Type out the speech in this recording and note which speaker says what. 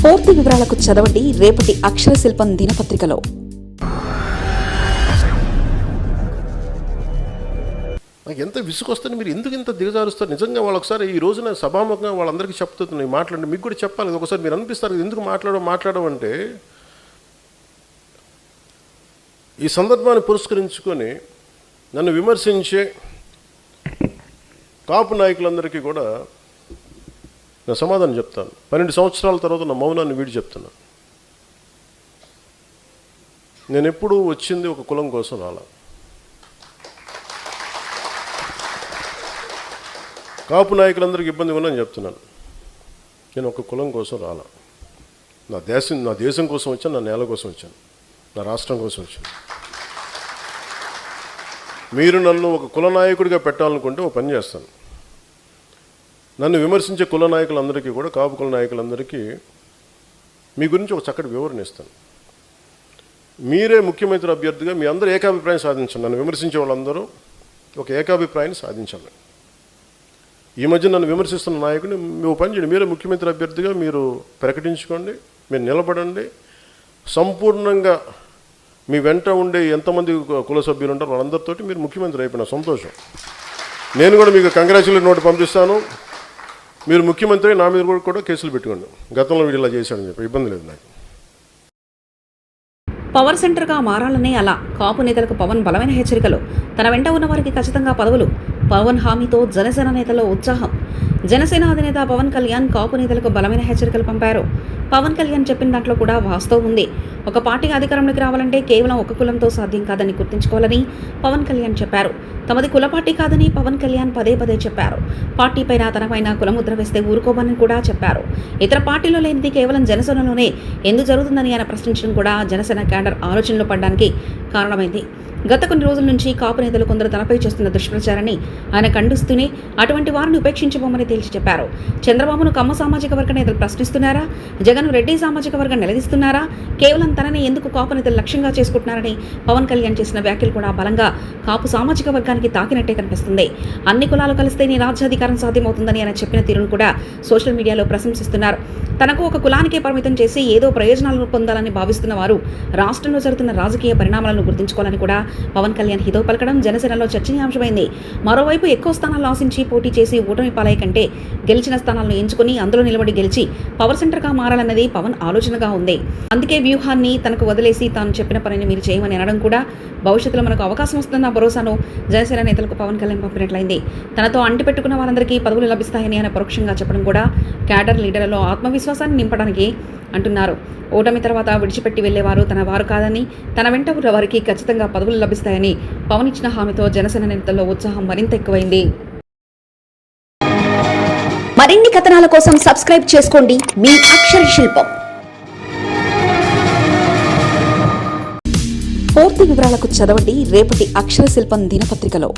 Speaker 1: పూర్తి వివరాలకు చదవండి రేపటి అక్షర శిల్పం దినపత్రికలో.
Speaker 2: నాకు ఎంత విసుకొస్తుంది, మీరు ఎందుకు ఇంత దిగజారుస్తారు? నిజంగా వాళ్ళు ఒకసారి ఈ రోజున సభాముఖంగా వాళ్ళందరికీ చెప్తున్నాయి, మాట్లాడండి. మీకు కూడా చెప్పాలి, ఒకసారి మీరు అనిపిస్తారు ఎందుకు మాట్లాడమంటే ఈ సందర్భాన్ని పురస్కరించుకొని నన్ను విమర్శించే కాపు నాయకులందరికీ కూడా నేను సమాధానం చెప్తాను. 12 సంవత్సరాల తర్వాత నా మౌనాన్ని వీడి చెప్తున్నాను. నేను ఎప్పుడూ వచ్చింది ఒక కులం కోసం రాలా. కాపు నాయకులందరికీ ఇబ్బంది ఉన్నాను చెప్తున్నాను. నేను ఒక కులం కోసం రాలా. నా దేశం కోసం వచ్చాను, నా నేల కోసం వచ్చాను, నా రాష్ట్రం కోసం వచ్చాను. మీరు నన్ను ఒక కుల నాయకుడిగా పెట్టాలనుకుంటే ఒక పని చేస్తాను. నన్ను విమర్శించే కుల నాయకులందరికీ కూడా, కాపు కుల నాయకులందరికీ మీ గురించి ఒక చక్కటి వివరణ ఇస్తాను. మీరే ముఖ్యమంత్రి అభ్యర్థిగా మీ అందరూ ఏకాభిప్రాయం సాధించండి. నన్ను విమర్శించే వాళ్ళందరూ ఒక ఏకాభిప్రాయాన్ని సాధించాలి. ఈ మధ్య నన్ను విమర్శిస్తున్న నాయకుడిని మీ పని చేయండి, మీరే ముఖ్యమంత్రి అభ్యర్థిగా మీరు ప్రకటించుకోండి, మీరు నిలబడండి. సంపూర్ణంగా మీ వెంట ఉండే ఎంతమంది కుల సభ్యులు ఉంటారో వాళ్ళందరితోటి మీరు ముఖ్యమంత్రి అయిపోయిన సంతోషం. నేను కూడా మీకు కంగ్రాచులేట్ నోట్ పంపిస్తాను. మీరు ముఖ్యమంత్రి, నా మీద కూడా కేసులు పెట్టుకోండి. గతంలో వీడు ఇలా చేశాడని చెప్పి ఇబ్బంది లేదు నాకు.
Speaker 1: పవర్ సెంటర్గా మారాలనే అలా కాపు నేతలకు పవన్ బలమైన హెచ్చరికలు. తన వెంట ఉన్న వారికి ఖచ్చితంగా పదవులు. పవన్ హామీతో జనసేన నేతల్లో ఉత్సాహం. జనసేన అధినేత పవన్ కళ్యాణ్ కాపు నేతలకు బలమైన హెచ్చరికలు పంపారు. పవన్ కళ్యాణ్ చెప్పిన దాంట్లో కూడా వాస్తవం ఉంది. ఒక పార్టీ అధికారంలోకి రావాలంటే కేవలం ఒక కులంతో సాధ్యం కాదని గుర్తుంచుకోవాలని పవన్ కళ్యాణ్ చెప్పారు. తమది కుల పార్టీ కాదని పవన్ కళ్యాణ్ పదే చెప్పారు. పార్టీ పైన తనపైన కులముద్ర వేస్తే ఊరుకోమని కూడా చెప్పారు. ఇతర పార్టీలో లేనిది కేవలం జనసేనలోనే ఎందుకు జరుగుతుందని ఆయన ప్రశ్నించడం కూడా జనసేన క్యాడర్ ఆలోచనలో పడడానికి కారణమైంది. గత కొన్ని రోజుల నుంచి కాపు నేతలు కొందరు తనపై చేస్తున్న దుష్ప్రచారాన్ని ఆయన ఖండిస్తూనే అటువంటి వారిని ఉపేక్షించబోమని తేల్చి చెప్పారు. చంద్రబాబును కమ్మ సామాజిక వర్గ నేతలు ప్రశ్నిస్తున్నారా? జగన్ రెడ్డి సామాజిక వర్గం నిలదీస్తున్నారా? కేవలం తనని ఎందుకు కాపు నేతలు లక్ష్యంగా చేసుకుంటున్నారని పవన్ కళ్యాణ్ చేసిన వ్యాఖ్యలు కూడా బలంగా కాపు సామాజిక వర్గానికి తాకినట్టే కనిపిస్తుంది. అన్ని కులాలు కలిస్తే నీ రాజ్యాధికారం సాధ్యమవుతుందని ఆయన చెప్పిన తీరును కూడా సోషల్ మీడియాలో ప్రశంసిస్తున్నారు. తనకు ఒక కులానికే పరిమితం చేసి ఏదో ప్రయోజనాలను పొందాలని భావిస్తున్న వారు రాష్ట్రంలో జరుగుతున్న రాజకీయ పరిణామాలను గుర్తుంచుకోవాలని కూడా పవన్ కళ్యాణ్ హితవు పలకడం జనసేనలో చర్చనీయాంశమైంది. మరోవైపు ఎక్కువ స్థానాలు ఆశించి పోటీ చేసి ఓటమి పాలయ్య కంటే గెలిచిన స్థానాలను ఎంచుకుని అందులో నిలబడి గెలిచి పవర్ సెంటర్గా మారాలన్నది పవన్ ఆలోచనగా ఉంది. అందుకే వ్యూహాన్ని తనకు వదిలేసి తాను చెప్పిన పనిని మీరు చేయమని అనడం కూడా భవిష్యత్తులో మనకు అవకాశం వస్తుందన్న భరోసాను జనసేన నేతలకు పవన్ కళ్యాణ్ పంపినట్లయింది. తనతో అంటిపెట్టుకున్న వారందరికీ పదవులు లభిస్తాయని ఆయన పరోక్షంగా చెప్పడం కూడా క్యాడర్ లీడర్లలో ఆత్మవిశ్వాసాన్ని నింపడానికి అంటున్నారు. ఓటమి తర్వాత విడిచిపెట్టి వెళ్లేవారు తన వారు కాదని, తన వెంట ఉన్న వారికి ఖచ్చితంగా పదవులు లభిస్తాయని పవన్ ఇచ్చిన హామీతో జనసేన నేతల్లో ఉత్సాహం మరింత ఎక్కువైంది.
Speaker 3: మరిన్ని కథనాల కోసం సబ్స్క్రైబ్ చేసుకోండి మీ అక్షర శిల్పం.
Speaker 1: పూర్తి వివరాలకు చదవండి రేపటి అక్షర శిల్పం దినపత్రికలో.